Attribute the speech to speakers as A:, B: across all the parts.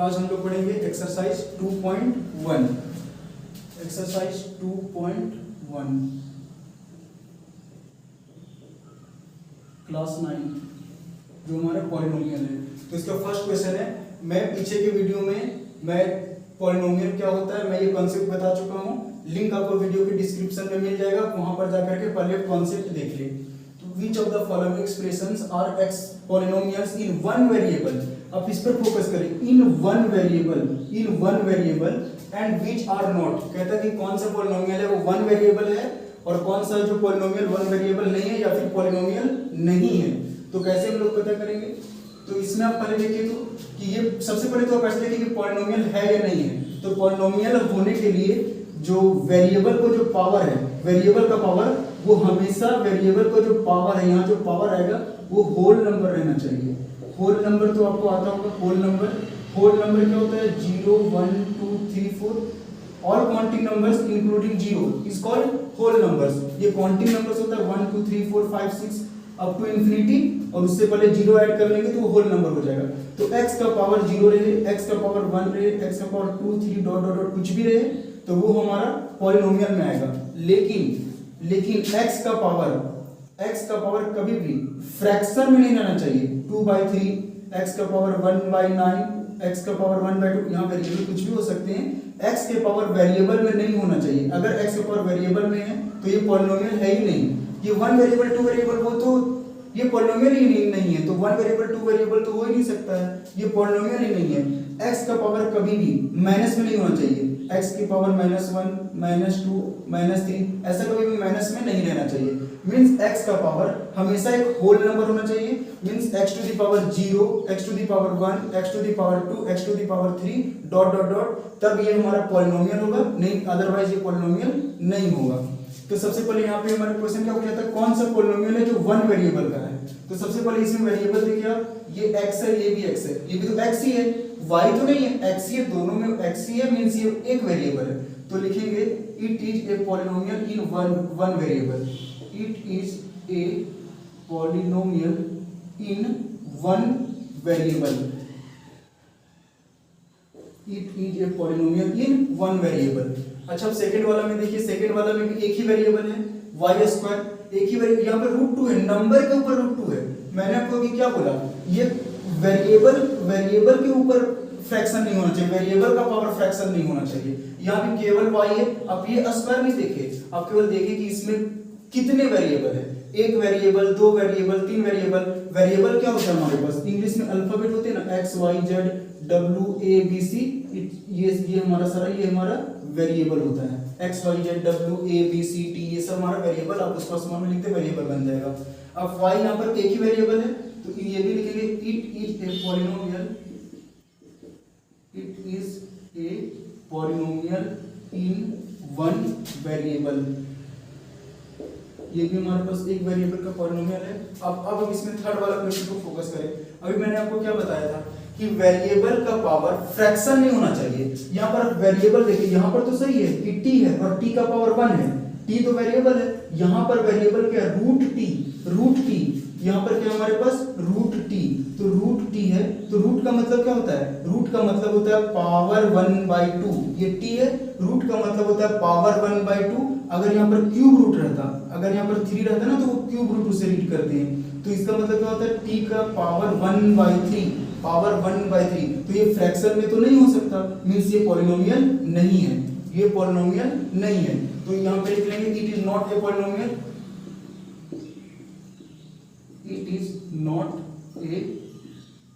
A: आज हम लोग पढ़ेंगे एक्सरसाइज 2.1। एक्सरसाइज 2.1 क्लास 9 जो हमारा पॉलिनोमियल है। तो इसका फर्स्ट क्वेश्चन है, मैं पीछे के वीडियो में मैं पॉलिनोमियल क्या होता है मैं ये कॉन्सेप्ट बता चुका हूँ। लिंक आपको वीडियो के डिस्क्रिप्शन में मिल जाएगा, वहां पर जाकर के पहले कॉन्सेप्ट देख ले। तो which of the following expressions are x polynomials in one variable. अब इस पर फोकस करें, in one variable and which are not. कहता है कि कौन सा पॉलिनोमियल है वो वन वेरिएबल है और कौन सा जो पॉलिनोमियल वन वेरिएबल नहीं है या फिर पॉलिनोमियल नहीं है। तो कैसे हम लोग पता करेंगे? तो इसमें आप पहले देखिए तो कि ये सबसे पहले तो आप ऐसे देखिए कि पॉलिनोमियल है या नहीं है। तो पॉलिनोमियल होने के लिए जो वेरिएबल को जो पावर है, वेरिएबल का पावर वो हमेशा वेरिएबल को जो पावर है, यहाँ जो पावर आएगा वो होल नंबर रहना चाहिए। होल नंबर तो आपको आता होगा, होल नंबर क्या होता है? 0 1 2 3 4 all counting numbers including 0 is called whole numbers. ये काउंटिंग नंबर्स होता है 1 2 3 4 5 6 अप टू इंफिनिटी और उससे पहले 0 ऐड कर लेंगे तो वो होल नंबर हो जाएगा। तो x का पावर 0 रहे, x का पावर 1 रहे, x का पावर 2 3 डॉट डॉट डॉट कुछ भी रहे तो वो हमारा पॉलिनोमियल में आएगा। लेकिन x का पावर कभी भी फ्रैक्शन में नहीं रहना चाहिए। 2/3, x का पावर 1/9, x का पावर 1/2, यहाँ वेरिएबल कुछ भी हो सकते हैं। x के पावर वेरिएबल में नहीं होना चाहिए। अगर x का पावर वेरिएबल में है तो ये पॉलिनोमियल है ही नहीं। ये 1 वेरिएबल 2 वेरिएबल वो तो ये पॉलिनोमियल ही नहीं है। तो 1 वेरिएबल 2 वेरिएबल तो हो ही नहीं सकता है, ये पॉलिनोमियल ही नहीं है। x का पावर कभी भी माइनस में नहीं होना चाहिए। x की पावर -1 -2 -3 ऐसा कभी भी माइनस में नहीं रहना चाहिए। मींस x का पावर हमेशा एक होल नंबर होना चाहिए। Means x to the power 0, x to the power 1, x to the power 2, x to the power 3 dot dot dot, तब ये हमारा पॉलिनोमियल होगा, नहीं अदरवाइज ये पॉलिनोमियल नहीं होगा। तो सबसे पहले यहाँ पे हमारा क्वेश्चन क्या पूछा था, कौन सा पॉलिनोमियल है जो 1 वेरिएबल का है। तो सबसे पहले इसमें वेरिएबल देखिए आप, ये x है, ये भी x है, ये भी तो x ही है, y तो नहीं है, x ही है, दोनों में x ही है। मींस ये एक वेरिएबल है। तो लिखेंगे it is a polynomial in one variable. It is a polynomial in one variable. It is a polynomial in one variable. अच्छा, अब सेकंड वाला में देखिए, सेकंड वाला में भी एक ही वेरिएबल है y², एक ही वेरिएबल, यहाँ पे √2 है, नंबर के ऊपर √2 है। मैंने आपको अभी क्या बोला, ये वेरिएबल के ऊपर फ्रैक्शन नहीं होना चाहिए, वेरिएबल का पावर फ्रैक्शन नहीं होना चाहिए। यहाँ पे केवल y है। अब ये स्क्वायर नहीं देखे, आप केवल देखे कि इसमें कितने वेरिएबल है, एक वेरिएबल, दो वेरिएबल, तीन वेरिएबल। वेरिएबल क्या होता है हमारे पास, इंग्लिश में अल्फाबेट होते हैं ना, x y z w a b c, ये हमारा सारा ये हमारा वेरिएबल होता है। x y z w a b c d ये सब हमारा वेरिएबल, आप उसको समान में लिखते वेरिएबल बन जाएगा। अब y यहाँ पर एक ही वेरिएबल है तो ये भी लिखेंगे it is a polynomial, it is a polynomial in one variable. ये भी हमारे पास एक वेरिएबल का पॉलिनोमियल है। अब इसमें थर्ड वाला क्वेश्चन को फोकस करें। अभी मैंने आपको क्या बताया था कि वेरिएबल का पावर फ्रैक्शन नहीं होना चाहिए। यहाँ पर वेरिएबल देखिए, यहाँ पर तो सही है कि t है और t का पावर 1 है, t तो वेरिएबल है। यहाँ पर वेरिएबल क्या है, √t, यहाँ पर क्या हमारे पास √t, तो √t है। तो रूट का मतलब क्या होता है, रूट का मतलब होता है पावर 1/2। ये t है, रूट का मतलब होता है पावर 1/2। अगर यहाँ पर क्यूब रूट रहता, अगर यहाँ पर 3 रहता ना तो वो क्यूब रूट से रीड करते हैं। तो इसका मतलब क्या होता है, t का पावर 1/3, पावर 1/3। तो ये फ्रैक्शन में तो नहीं हो सकता, मींस ये पॉलिनोमियल नहीं है, ये पॉलिनोमियल नहीं है। तो यहाँ पे लिख लेंगे it is not a polynomial, it is not a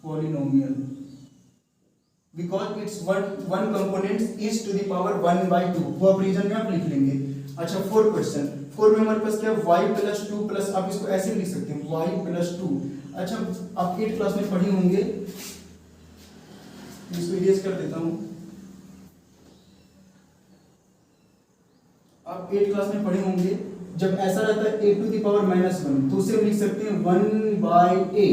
A: polynomial because it's one component is to the power 1/2। वो आप रीजन में आप लिख लेंगे। अच्छा, फोर्थ क्वेश्चन, फोर में हमारे पास क्या है, y+2 प्लस, आप इसको ऐसे लिख सकते हैं y+2। अच्छा, आप 8th क्लास में पढ़े होंगे, इसको इरेज कर देता हूं। आप 8th क्लास में पढ़े होंगे, जब ऐसा रहता है a टू द पावर -1 तो उसे हम लिख सकते हैं 1/a,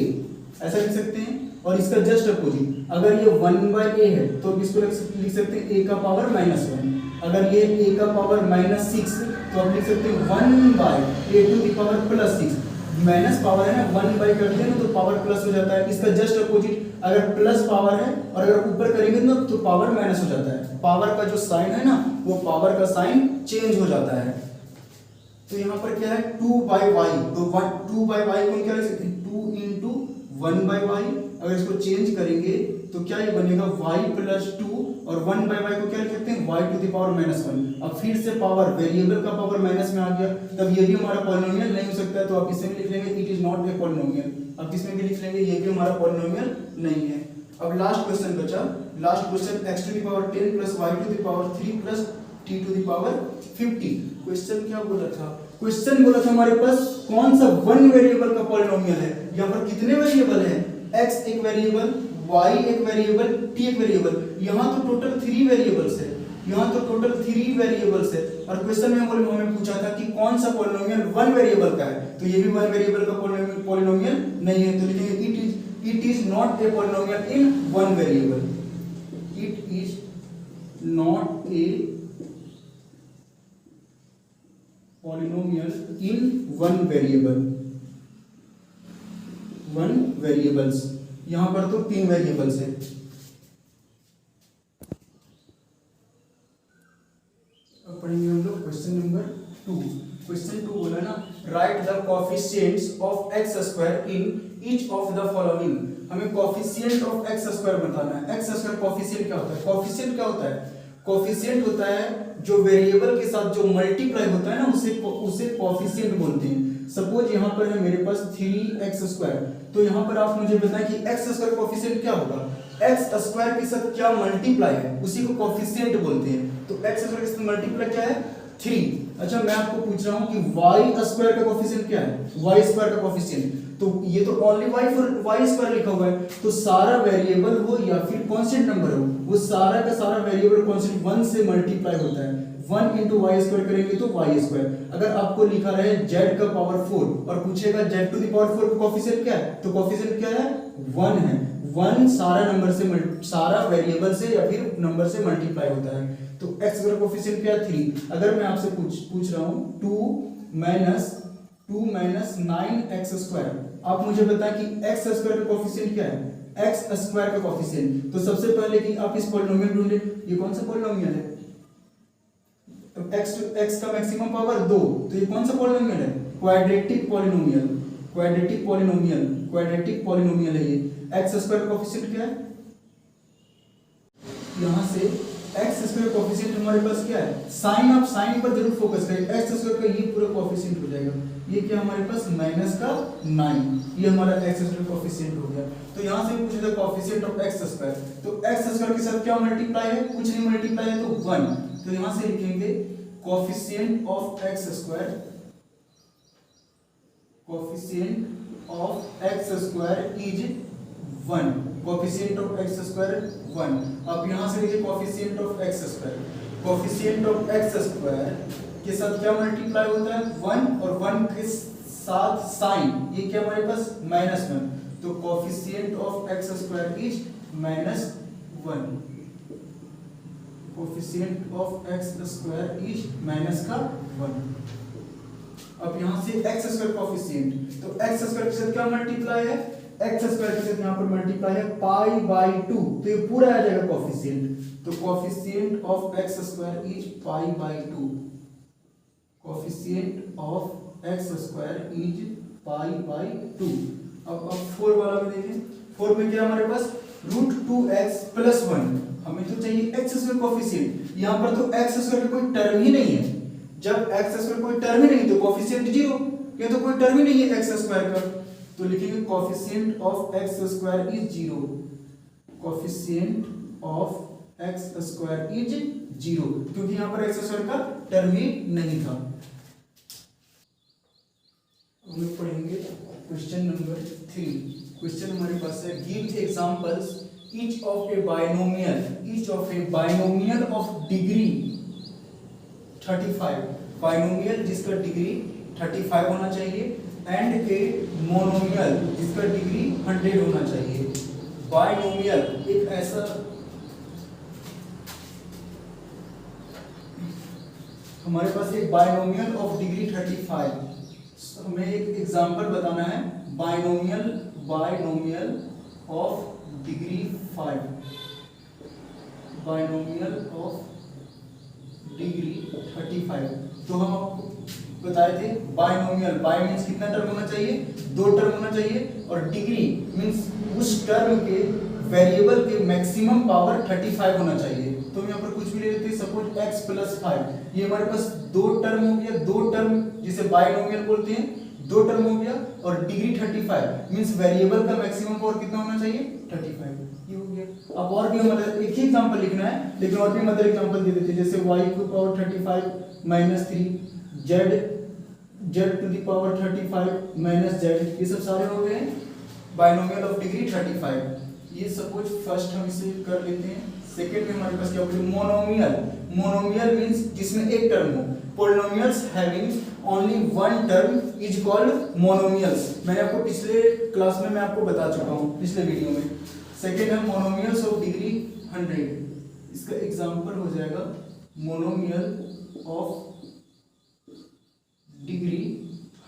A: ऐसा लिख सकते हैं। और इसका जस्ट अपोजिट, अगर ये 1/a है तो इसको लिख सकते हैं a का पावर -1। अगर ये a का पावर -6 तो आप लिख सकते हैं 1/a to the power +6। Minus power है ना, 1/, कर दें तो पावर प्लस हो जाता है। इसका जस्ट अपोजिट अगर प्लस पावर है और अगर ऊपर करेंगे ना तो पावर माइनस हो जाता है, पावर का जो साइन है ना वो पावर का साइन चेंज हो जाता है। तो यहाँ पर क्या है 2/y, तो 2/y को क्या लिख सकते हैं 2 इंटू 1/y, अगर इसको चेंज करेंगे तो क्या ये बनेगा y प्लस 2 और 1/y को क्या लिख सकते हैं y टू द पावर -1। अब फिर से पावर वेरिएबल का पावर माइनस में आ गया, तब ये भी हमारा पॉलिनोमियल नहीं हो सकता है, तो आप इसमें लिख लेंगे it is not a polynomial. अब इसमें भी लिख लेंगे ये भी हमारा पॉलिनोमियल नहीं है। अब लास्ट क्वेश्चन बचा, last question x to the power 10 plus y to the power 3 plus t to the power 50। Question क्या बोला था, क्वेश्चन बोला था हमारे पास कौन सा वन वेरिएबल का पॉलिनोमियल है। यहाँ पर कितने वेरिएबल है, x एक वेरिएबल, y एक वेरिएबल, t एक वेरिएबल, यहाँ तो टोटल 3 वेरिएबल्स है, यहाँ तो टोटल 3 वेरिएबल्स है। और क्वेश्चन में हमें पूछा था कि कौन सा पॉलिनोमियल वन वेरिएबल का है, तो ये भी वन वेरिएबल का पॉलिनोमियल नहीं है, तो लिखेंगे it is not a polynomial in one variable, it is not a polynomial in one variable, one variables, यहां पर तो 3 वेरिएबल्स है। अब पढ़ेंगे हम लोग क्वेश्चन नंबर 2। क्वेश्चन 2 बोला ना right the coefficients of x square in each of the following. हमें कोएफिशिएंट ऑफ एक्स स्क्वायर बताना है। एक्स स्क्वायर कोएफिशिएंट क्या होता है, कोएफिशिएंट क्या होता है, कोएफिशिएंट होता है जो वेरिएबल के साथ जो मल्टीप्लाई होता है ना उसे कोएफिशिएंट बोलते हैं। सपोज यहाँ पर है मेरे पास 3x स्क्वायर, तो यहाँ पर आप मुझे बताएं कि x स्क्वायर कोएफिशिएंट क्या होगा, x स्क्वायर के साथ क्या मल्टीप्लाई है उसी को कोएफिशिएंट बोलते हैं। तो x स्क्वायर के साथ मल्टीप्लाई क्या है 3। अच्छा मैं आपको पूछ रहा हूँ कि y स्क्वायर का कोएफिशिएंट क्या है, y स्क्वायर का कोएफिशिएंट, तो ये तो ओनली y स्क्वायर लिखा हुआ है, तो सारा वेरिएबल हो या फिर कांस्टेंट नंबर हो वो सारा का सारा वेरिएबल कांस्टेंट 1 से मल्टीप्लाई होता है। 1 इंटू वाई स्क्वायर करेंगे तो y स्क्वायर। अगर आपको लिखा रहे z का पावर 4 और पूछेगा z टू द पावर 4 का कोएफिशिएंट क्या है, तो कोएफिशिएंट क्या है 1 है। 1 सारा नंबर से सारा वेरिएबल से या फिर नंबर से मल्टीप्लाई होता है, तो x स्क्वायर कोएफिशिएंट क्या है 3। अगर मैं आपसे पूछ रहा हूं 2 माइनस 9x स्क्वायर, आप मुझे बताएं कि x स्क्वायर का कोएफिशिएंट क्या है, x स्क्वायर का कोएफिशिएंट। तो सबसे पहले कि आप इस पॉलिनोमियल ढूंढे, ये कौन सा पॉलिनोमियल है, x का मैक्सिमम पावर 2, तो ये कौन सा पॉलिनोमियल है, quadratic polynomial, quadratic polynomial, quadratic polynomial है ये। x स्क्वायर का कोएफिशिएंट क्या है, यहां से x स्क्वायर कोएफिशिएंट हमारे पास क्या है, साइन, आप साइन पर जरूर फोकस करें, x स्क्वायर का ये पूरा कोएफिशिएंट हो जाएगा, ये क्या हमारे पास माइनस का 9, ये हमारा x स्क्वायर कोएफिशिएंट हो गया। तो यहां से पूछा था कोएफिशिएंट ऑफ x स्क्वायर, तो x स्क्वायर के साथ क्या मल्टीप्लाई है, कुछ नहीं मल्टीप्लाई है तो 1, तो यहां से लिखेंगे coefficient of x square, coefficient of x square is 1, coefficient of x square 1। अब यहां से लिखिए coefficient of x square, coefficient of x square के साथ क्या मल्टीप्लाई होता है 1, और 1 के साथ साइन, ये क्या हमारे पास -1, तो coefficient of x square is -1, coefficient of x square is -1। अब यहां से x स्क्वायर कोएफिशिएंट, तो x स्क्वायर के साथ क्या मल्टीप्लाई है, x स्क्वायर के साथ यहां पर मल्टीप्लाई है π/2, तो ये पूरा आ जाएगा कोएफिशिएंट, तो coefficient of x square is π/2, coefficient of x square is π/2। अब 4 वाला में देखें, 4 में क्या हमारे पास √2x + 1, हमें तो चाहिए x स्क्वायर कोएफिशिएंट, यहां पर तो x स्क्वायर का कोई टर्म ही नहीं है, जब x स्क्वायर कोई टर्म ही नहीं तो कोएफिशिएंट 0, ये तो कोई टर्म ही नहीं है x स्क्वायर का, तो लिखेंगे coefficient of x square is 0, coefficient of x square is 0, क्योंकि यहां पर x स्क्वायर का टर्म ही नहीं था। हम लोग पढ़ेंगे क्वेश्चन नंबर 3। क्वेश्चन हमारे पास है give examples each of A binomial of degree 35, binomial जिसका डिग्री 35 होना चाहिए, एंड ए मोनोमियल जिसका डिग्री 100 होना चाहिए। बायनोमियल एक ऐसा, हमारे पास एक बायनोमियल ऑफ डिग्री 35, हमें एक एग्जांपल बताना है binomial of degree 5, binomial of degree 35। तो हम आपको बताए थे बाइनोमियल, बाय मींस कितना टर्म होना चाहिए, 2 टर्म होना चाहिए, और डिग्री मींस उस टर्म के वेरिएबल के मैक्सिमम पावर 35 होना चाहिए। तो हम यहाँ पर कुछ भी ले लेते हैं, सपोज x + 5, ये हमारे पास 2 टर्म हो गया, 2 टर्म जिसे बाइनोमियल बोलते हैं, 2 टर्म हो गया, और डिग्री 35 मींस वेरिएबल का मैक्सिमम पावर कितना होना चाहिए, 35, ये हो गया। अब और भी मतलब एक ही एग्जांपल लिखना है, लेकिन और भी मतलब एग्जांपल दे देते हैं, जैसे y³ 35 - 3 z⁻35 - z, ये सब सारे हो गए बाइनोमियल ऑफ डिग्री 35। ये सपोज फर्स्ट हम इसे कर लेते हैं। सेकंड में हमारे पास क्या होगा, मोनोमियल। मोनोमियल मींस जिसमें एक टर्म हो। Polynomials having only one term is called monomials. मैंने आपको पिछले क्लास में मैं आपको बता चुका हूं, पिछले वीडियो में। सेकंड है मोनोमियल्स ऑफ डिग्री 100। इसका एग्जांपल हो जाएगा मोनोमियल ऑफ डिग्री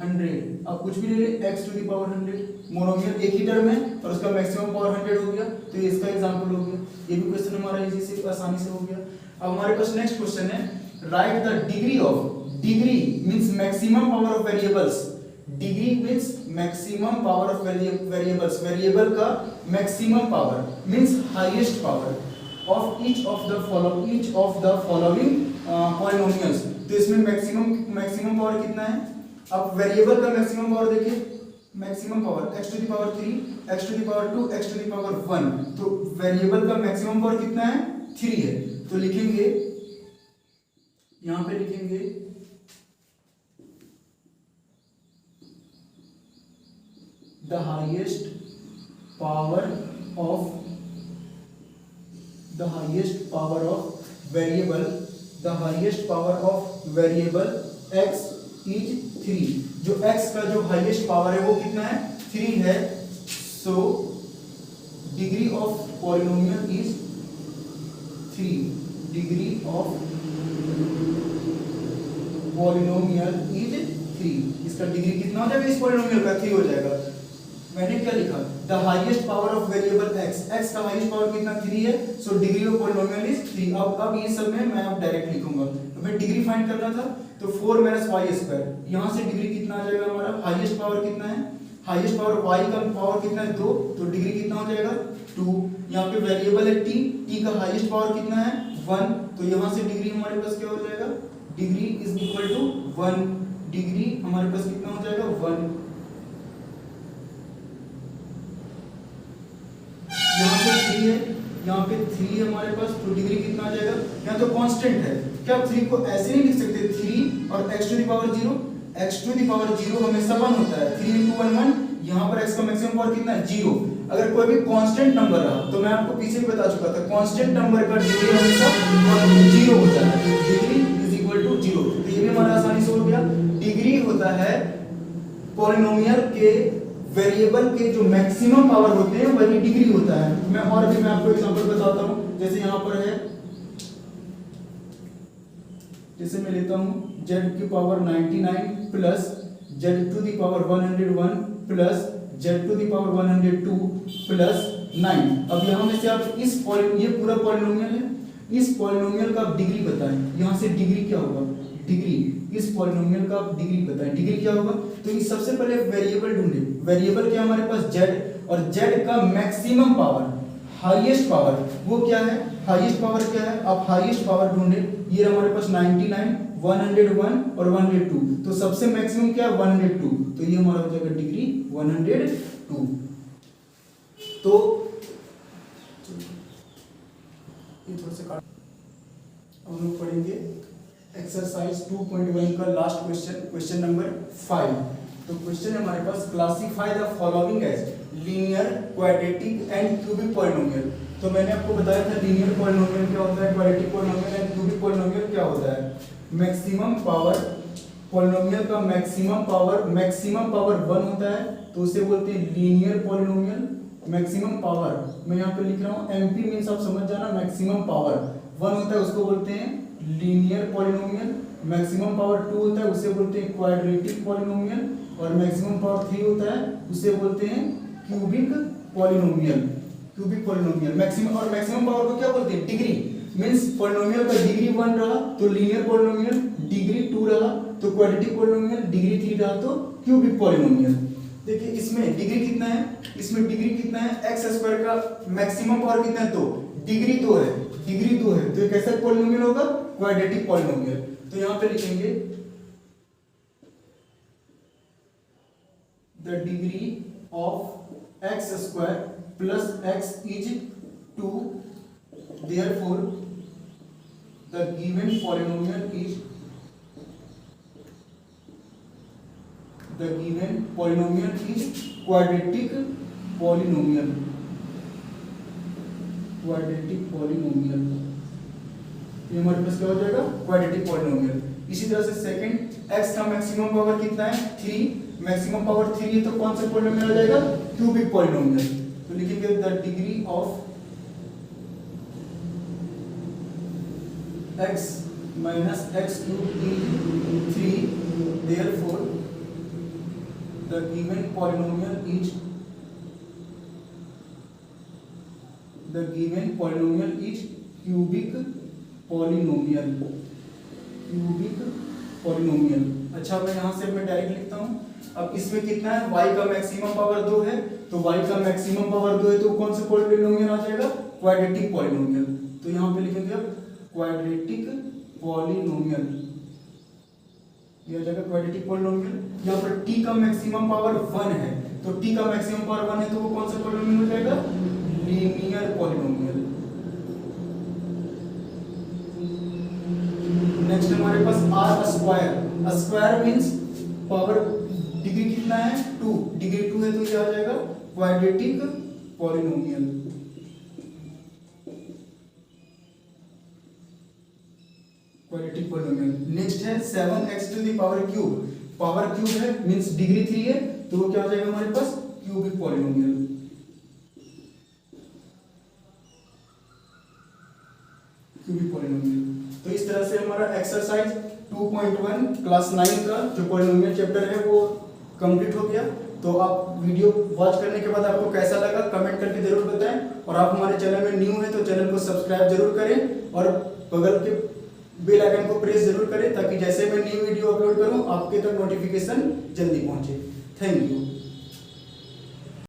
A: 100। अब कुछ भी ले ले, x⁻100, मोनोमियल एक ही टर्म है और उसका मैक्सिमम पावर 100 हो गया, तो ये इसका एग्जांपल हो गया। ये भी क्वेश्चन हमारा इजी से आसानी से हो गया। अब हमारे पास नेक्स्ट क्वेश्चन है, right the degree of, degree means maximum power of variables, degree means maximum power of variables, variable का maximum power means highest power of each of the following polynomials. तो इसमें मैक्सिमम पावर कितना है। अब variable का maximum power देखिए, maximum power x⁻3, x⁻2, x⁻1। तो variable का मैक्सिमम पावर कितना है, 3 है। तो लिखेंगे, यहां पे लिखेंगे the highest power of variable, the highest power of variable x is 3। जो x का जो हाईएस्ट पावर है वो कितना है, 3 है। So degree of polynomial is 3, degree of polynomial is 3। इसका डिग्री कितना हो जाएगा, इस पॉलिनोमियल का 3 हो जाएगा। मैंने क्या लिखा, the highest power of variable x, x का हाईएस्ट पावर कितना, 3 है। So degree of polynomial is 3। अब ये सब में मैं अब डायरेक्ट लिखूंगा। हमें डिग्री फाइंड करना था, तो 4 - y²। यहाँ से डिग्री कितना आ जाएगा हमारा, हाईएस्ट पावर कितना है, हाईएस्ट पावर y का पावर कितना है, 2, तो डिग्री कितना हो जाएगा, 2। यहाँ पे वेरिएबल है t का हाईएस्ट पावर कितना है, 1, तो यहाँ से डिग्री हमारे पास क्या हो जाएगा, degree is equal to 1। Degree हमारे पास कितना हो जाएगा, 1। यहाँ पे 3 है, यहाँ पे 3 है हमारे पास, तो डिग्री कितना आ जाएगा, यहाँ तो कांस्टेंट है। क्या आप 3 को ऐसे नहीं लिख सकते, 3 और x⁻0, x⁻0 हमेशा 1 होता है, 3 × 1 1। यहाँ पर x का मैक्सिमम पावर कितना है, 0। अगर कोई भी कांस्टेंट नंबर रहा, तो मैं आपको पीछे भी बता चुका था, कांस्टेंट नंबर का डिग्री हमेशा 0 होता है, डिग्री इज इक्वल टू 0। तो ये भी हमारा आसानी से हो गया। डिग्री होता है पॉलिनोमियल के वेरिएबल के जो मैक्सिमम पावर होते हैं वही डिग्री होता है। मैं आपको एग्जांपल बताता हूं, जैसे यहां पर है, जैसे मैं लेता हूं z⁻99 plus z⁻101 plus z⁻102 plus 9। अब यहां में से आप ये पूरा पॉलिनोमियल है, इस पॉलिनोमियल का आप डिग्री बताएं। यहां से डिग्री क्या होगा, डिग्री इस पॉलिनोमियल का आप डिग्री बताएं, डिग्री क्या होगा। तो इस सबसे पहले वेरिएबल ढूंढे, वेरिएबल क्या हमारे पास z, और z का मैक्सिमम पावर, हाईएस्ट पावर वो क्या है, हाईएस्ट पावर क्या है, आप हाईएस्ट पावर ढूंढे। ये हमारे पास 99, 101 और 102, तो सबसे मैक्सिमम क्या है, 102, तो ये हमारा हो जाएगा डिग्री 102। तो ये थोड़ा सा काट, हम लोग पढ़ेंगे एक्सरसाइज 2.1 का लास्ट क्वेश्चन, क्वेश्चन नंबर 5। तो क्वेश्चन है हमारे पास, classify the following as linear, quadratic and cubic polynomial. तो मैंने आपको बताया था लीनियर पॉलिनोमियल क्या होता है, quadratic polynomial and cubic polynomial क्या होता है। मैक्सिमम पावर, पॉलिनोमियल का मैक्सिमम पावर 1 होता है, तो उसे बोलते हैं लीनियर पॉलिनोमियल। मैक्सिमम पावर मैं यहाँ पे लिख रहा हूँ, एमपी मींस आप समझ जाना, मैक्सिमम पावर 1 होता है उसको बोलते हैं लीनियर पॉलिनोमियल। मैक्सिमम पावर 2 होता है उसे बोलते हैं क्वाड्रेटिक पॉलिनोमियल, और मैक्सिमम पावर 3 होता है उसे बोलते हैं cubic polynomial. Cubic polynomial. Maximum और मैक्सिमम पावर को क्या बोलते हैं? डिग्री। मींस पॉलिनोमियल का डिग्री 1 रहा तो लीनियर पॉलिनोमियल, डिग्री 2 रहा तो क्वाड्रेटिक पॉलिनोमियल, डिग्री 3 रहा तो क्यूबिक पॉलिनोमियल। देखिए इसमें डिग्री कितना है, इसमें डिग्री कितना है, एक्स स्क्वायर का मैक्सिमम पावर कितना है? 2, डिग्री 2 है, डिग्री 2 है तो ये कैसा पॉलिनोमियल होगा? Quadratic polynomial. तो यहां पे लिखेंगे the degree of x square plus x is 2, therefore the given polynomial is quadratic polynomial, quadratic polynomial। ये हमारे पास क्या हो जाएगा? Quadratic polynomial. इसी तरह से सेकंड, x का मैक्सिमम पावर कितना है? 3, मैक्सिमम पावर 3 है तो कौन सा पॉलिनोमियल आ जाएगा? Cubic polynomial. तो लिखेंगे the degree of x minus x cube is 3, therefore the given polynomial is cubic polynomial, cubic polynomial। अच्छा मैं यहाँ से मैं डायरेक्ट लिखता हूँ। अब इसमें कितना है? y का मैक्सिमम पावर 2 है तो y का मैक्सिमम पावर 2 है तो कौन सा पॉलिनोमियल आ जाएगा? Quadratic polynomial. तो यहाँ पे लिखेंगे अब क्वाड्रेटिक पॉलिनोमियल, ये हो जाएगा क्वाड्रेटिक पॉलिनोमियल। यहाँ पर t का मैक्सिमम पावर 1 है तो t का मैक्सिमम पावर 1 है तो वो कौन सा पॉलिनोमियल हो जाएगा? Linear polynomial. नेक्स्ट हमारे पास r square. Square means power degree कितना है? 2, डिग्री 2 है तो ये आ जाएगा quadratic polynomial. Quadratic polynomial. Next है 7x to the power cube. Power cube है मींस डिग्री 3 है तो वो क्या हो जाएगा हमारे पास? Cubic polynomial. Cubic polynomial. तो इस तरह से हमारा एक्सरसाइज 2.1 क्लास 9 का जो पॉलिनोमियल चैप्टर है वो कंप्लीट हो गया। तो आप वीडियो वॉच करने के बाद आपको कैसा लगा कमेंट करके जरूर बताएं। और आप हमारे चैनल में न्यू हैं तो चैनल को सब्सक्राइब जरूर करें और बगल के बेल आइकन को प्रेस जरूर करें ताकि जैसे मैं न्यू वीडियो अपलोड करूं आपके तक नोटिफिकेशन जल्दी पहुंचे। Thank you.